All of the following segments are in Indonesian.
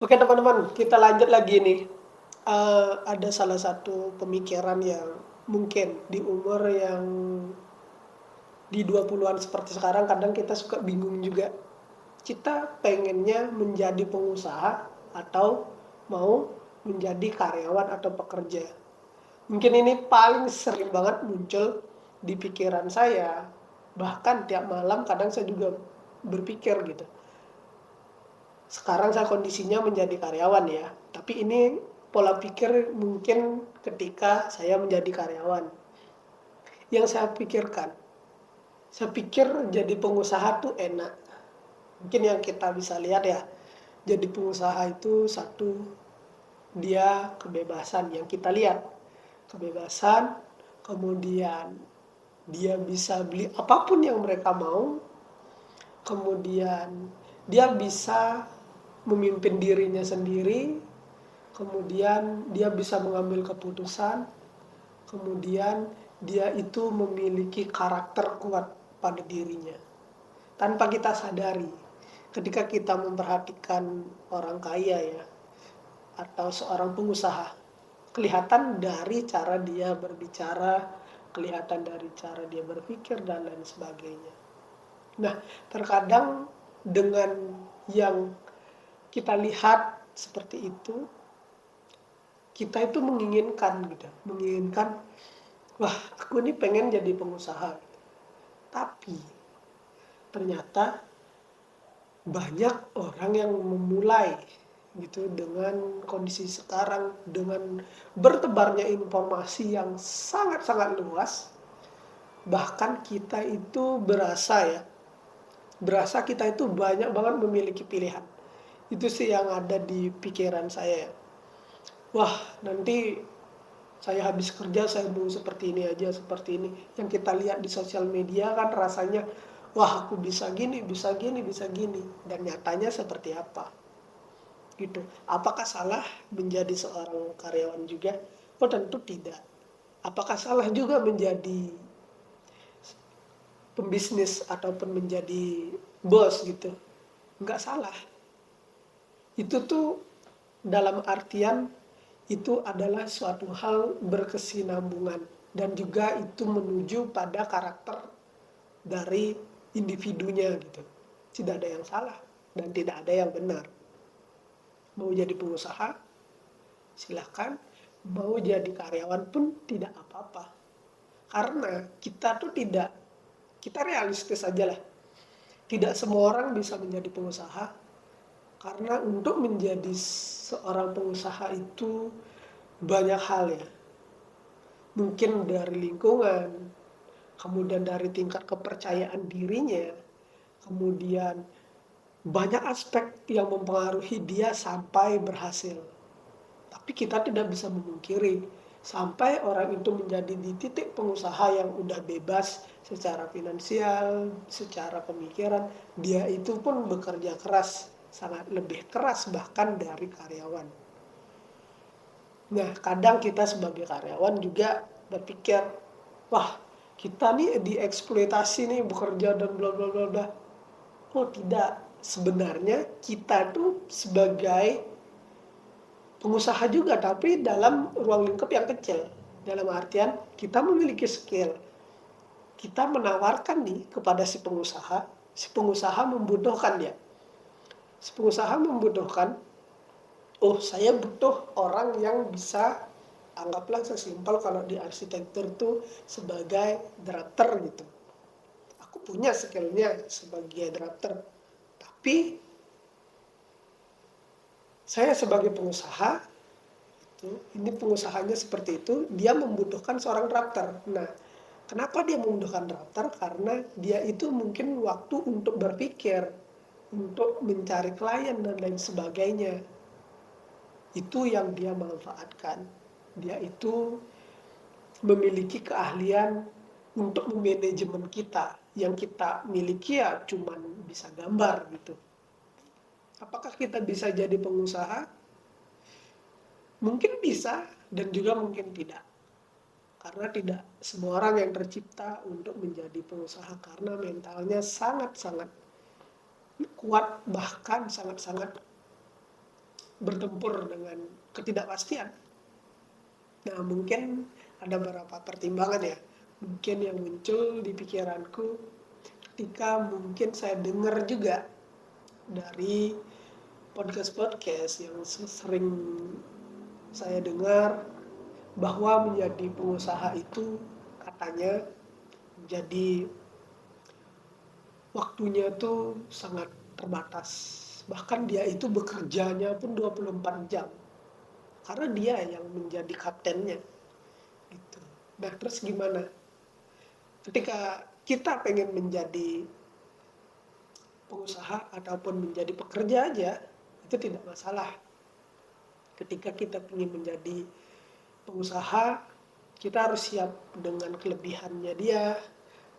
Oke teman-teman, kita lanjut lagi nih. Ada salah satu pemikiran yang mungkin di umur yang di 20-an seperti sekarang kadang kita suka bingung juga. Kita pengennya menjadi pengusaha atau mau menjadi karyawan atau pekerja. Mungkin ini paling sering banget muncul di pikiran saya. Bahkan tiap malam kadang saya juga berpikir gitu. Sekarang saya kondisinya menjadi karyawan ya, tapi ini pola pikir mungkin ketika saya menjadi karyawan. Yang saya pikir jadi pengusaha tuh enak. Mungkin yang kita bisa lihat ya, jadi pengusaha itu satu, dia kebebasan yang kita lihat. Kebebasan, kemudian dia bisa beli apapun yang mereka mau, kemudian dia bisa memimpin dirinya sendiri, kemudian dia bisa mengambil keputusan, kemudian dia itu memiliki karakter kuat pada dirinya. Tanpa kita sadari, ketika kita memperhatikan orang kaya ya, atau seorang pengusaha, kelihatan dari cara dia berbicara, kelihatan dari cara dia berpikir, dan lain sebagainya. Nah, terkadang dengan yang kita lihat seperti itu, kita itu menginginkan, wah aku ini pengen jadi pengusaha. Tapi ternyata banyak orang yang memulai gitu dengan kondisi sekarang, dengan bertebarnya informasi yang sangat-sangat luas, bahkan kita itu berasa kita itu banyak banget memiliki pilihan. Itu sih yang ada di pikiran saya ya. Wah, nanti saya habis kerja, saya mau seperti ini aja, seperti ini. Yang kita lihat di sosial media kan rasanya, wah aku bisa gini, bisa gini, bisa gini. Dan nyatanya seperti apa? Gitu. Apakah salah menjadi seorang karyawan juga? Oh tentu tidak. Apakah salah juga menjadi pembisnis ataupun menjadi bos gitu? Enggak salah. Itu tuh dalam artian itu adalah suatu hal berkesinambungan dan juga itu menuju pada karakter dari individunya gitu. Tidak ada yang salah dan tidak ada yang benar. Mau jadi pengusaha, silahkan. Mau jadi karyawan pun tidak apa-apa. Karena kita tuh kita realistis aja lah. Tidak semua orang bisa menjadi pengusaha. Karena untuk menjadi seorang pengusaha itu banyak hal ya. Mungkin dari lingkungan, kemudian dari tingkat kepercayaan dirinya, kemudian banyak aspek yang mempengaruhi dia sampai berhasil. Tapi kita tidak bisa memungkiri, sampai orang itu menjadi di titik pengusaha yang udah bebas secara finansial, secara pemikiran, dia itu pun bekerja keras, sangat lebih keras bahkan dari karyawan. Nah, kadang kita sebagai karyawan juga berpikir, wah, kita nih dieksploitasi nih bekerja dan bla bla bla bla. Oh, tidak. Sebenarnya kita tuh sebagai pengusaha juga, tapi dalam ruang lingkup yang kecil. Dalam artian kita memiliki skill. Kita menawarkan nih kepada si pengusaha membutuhkan dia. Si pengusaha membutuhkan, oh saya butuh orang yang bisa, anggaplah sesimpel kalau di arsitektur tuh sebagai drafter gitu. Aku punya skillnya sebagai drafter, tapi saya sebagai pengusaha, ini pengusahanya seperti itu, dia membutuhkan seorang drafter. Nah, kenapa dia membutuhkan drafter? Karena dia itu mungkin waktu untuk berpikir, untuk mencari klien dan lain sebagainya. Itu yang dia manfaatkan. Dia itu memiliki keahlian untuk memanajemen kita. Yang kita miliki ya cuman bisa gambar gitu. Apakah kita bisa jadi pengusaha? Mungkin bisa dan juga mungkin tidak. Karena tidak semua orang yang tercipta untuk menjadi pengusaha karena mentalnya sangat-sangat kuat, bahkan sangat-sangat bertempur dengan ketidakpastian. Nah, mungkin ada beberapa pertimbangan ya, mungkin yang muncul di pikiranku ketika mungkin saya dengar juga dari podcast-podcast yang sering saya dengar, bahwa menjadi pengusaha itu katanya jadi waktunya tuh sangat terbatas. Bahkan dia itu bekerjanya pun 24 jam. Karena dia yang menjadi kaptennya. Gitu. Nah, terus gimana? Ketika kita pengen menjadi pengusaha ataupun menjadi pekerja aja, itu tidak masalah. Ketika kita ingin menjadi pengusaha, kita harus siap dengan kelebihannya dia,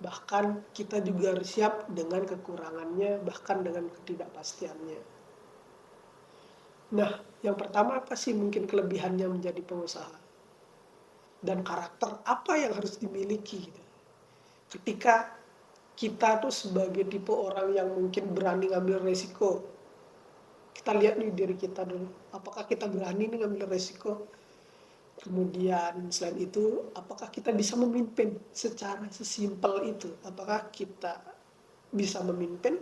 bahkan kita juga harus siap dengan kekurangannya, bahkan dengan ketidakpastiannya. Nah, yang pertama apa sih mungkin kelebihannya menjadi pengusaha? Dan karakter apa yang harus dimiliki gitu. Ketika kita tuh sebagai tipe orang yang mungkin berani ngambil resiko, kita lihat nih diri kita dulu, apakah kita berani nih ngambil resiko? Kemudian selain itu, apakah kita bisa memimpin secara sesimpel itu? Apakah kita bisa memimpin?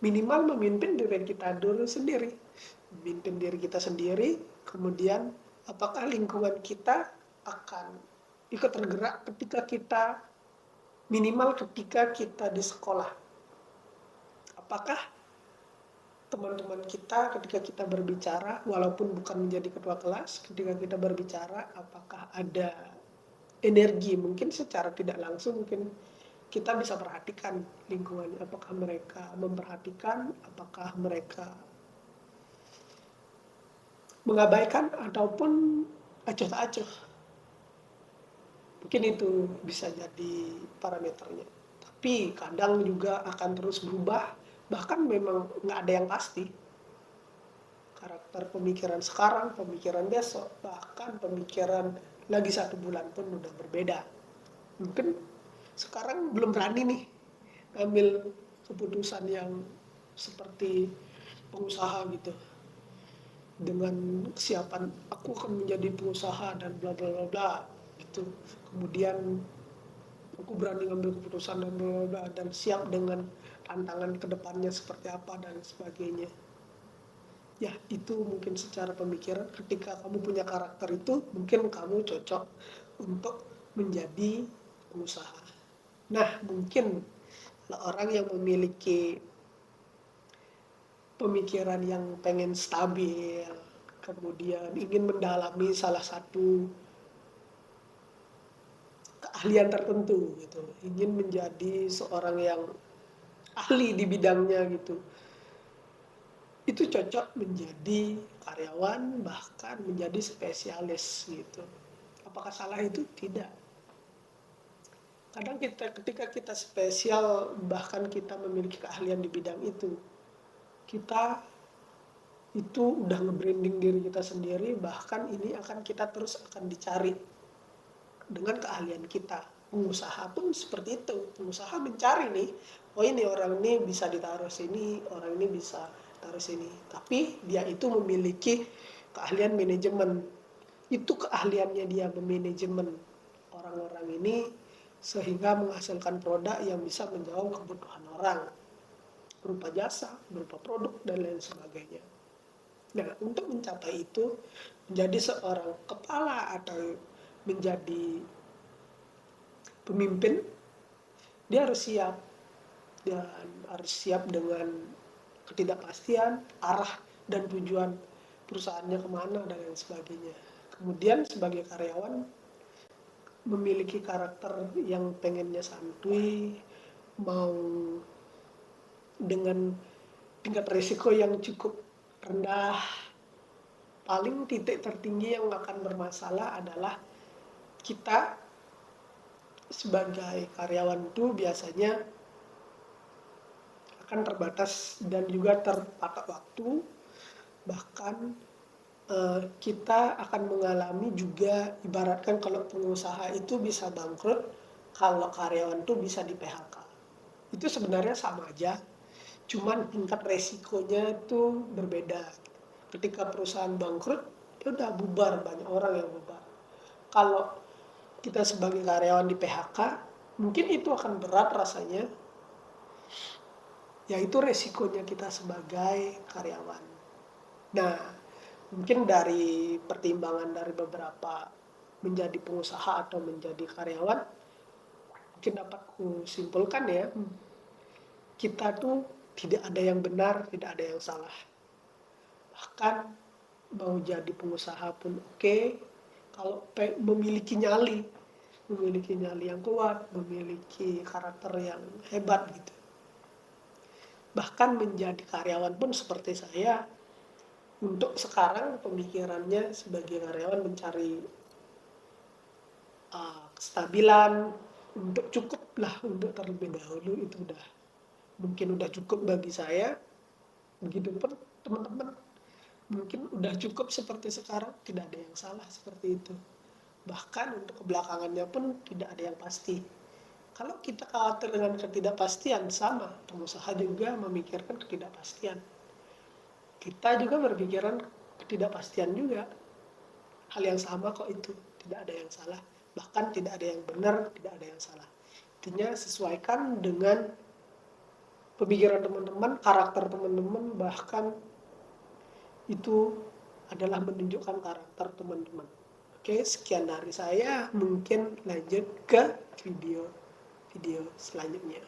Minimal memimpin diri kita dulu sendiri. Memimpin diri kita sendiri, kemudian apakah lingkungan kita akan ikut tergerak ketika kita, minimal ketika kita di sekolah. Apakah teman-teman kita ketika kita berbicara, walaupun bukan menjadi ketua kelas, ketika kita berbicara, apakah ada energi, mungkin secara tidak langsung, mungkin kita bisa perhatikan lingkungannya, apakah mereka memperhatikan, apakah mereka mengabaikan, ataupun acuh tak acuh. Mungkin itu bisa jadi parameternya. Tapi kadang juga akan terus berubah, bahkan memang nggak ada yang pasti. Karakter pemikiran sekarang, pemikiran besok, bahkan pemikiran lagi 1 bulan pun udah berbeda. Mungkin sekarang belum berani nih ambil keputusan yang seperti pengusaha gitu, dengan kesiapan aku akan menjadi pengusaha dan bla bla bla bla gitu. Kemudian aku berani ngambil keputusan dan bla bla bla, dan siap dengan tantangan kedepannya seperti apa dan sebagainya. Ya, itu mungkin secara pemikiran. Ketika kamu punya karakter itu, mungkin kamu cocok untuk menjadi pengusaha. Nah, mungkin orang yang memiliki pemikiran yang pengen stabil, kemudian ingin mendalami salah satu keahlian tertentu gitu, ingin menjadi seorang yang ahli di bidangnya gitu, itu cocok menjadi karyawan, bahkan menjadi spesialis gitu. Apakah salah itu? Tidak. Kadang ketika kita spesial, bahkan kita memiliki keahlian di bidang itu, kita itu udah nge-branding diri kita sendiri, bahkan ini kita terus akan dicari dengan keahlian kita. Pengusaha pun seperti itu. Pengusaha mencari nih, oh ini orang ini bisa ditaruh sini, orang ini bisa taruh sini. Tapi dia itu memiliki keahlian manajemen. Itu keahliannya dia memanajemen orang-orang ini sehingga menghasilkan produk yang bisa menjawab kebutuhan orang, berupa jasa, berupa produk, dan lain sebagainya. Nah, untuk mencapai itu, menjadi seorang kepala atau menjadi pemimpin, dia harus siap. Dan harus siap dengan ketidakpastian, arah dan tujuan perusahaannya kemana, dan lain sebagainya. Kemudian sebagai karyawan, memiliki karakter yang pengennya santuy, mau dengan tingkat risiko yang cukup rendah. Paling titik tertinggi yang akan bermasalah adalah kita sebagai karyawan itu biasanya akan terbatas dan juga terpatok waktu, bahkan kita akan mengalami juga, ibaratkan kalau pengusaha itu bisa bangkrut, kalau karyawan itu bisa di PHK. Itu sebenarnya sama aja, cuman tingkat resikonya itu berbeda. ketika perusahaan bangkrut, ya udah bubar, banyak orang yang bubar. Kalau kita sebagai karyawan di PHK, mungkin itu akan berat rasanya, yaitu resikonya kita sebagai karyawan. Nah, mungkin dari pertimbangan dari beberapa menjadi pengusaha atau menjadi karyawan, mungkin dapat kusimpulkan ya, kita tuh tidak ada yang benar, tidak ada yang salah. Bahkan mau jadi pengusaha pun oke, kalau memiliki nyali yang kuat, memiliki karakter yang hebat gitu. Bahkan menjadi karyawan pun seperti saya, untuk sekarang pemikirannya sebagai karyawan mencari kestabilan, untuk cukup lah untuk terlebih dahulu, itu mungkin udah cukup bagi saya. Begitupun teman-teman, mungkin udah cukup seperti sekarang, tidak ada yang salah seperti itu. Bahkan untuk kebelakangannya pun tidak ada yang pasti. Kalau kita khawatir dengan ketidakpastian, sama, pengusaha juga memikirkan ketidakpastian. Kita juga berpikiran ketidakpastian juga. Hal yang sama kok itu, tidak ada yang salah. Bahkan tidak ada yang benar, tidak ada yang salah. Intinya sesuaikan dengan pemikiran teman-teman, karakter teman-teman, bahkan itu adalah menunjukkan karakter teman-teman. Oke, sekian dari saya. Mungkin lanjut ke video selanjutnya.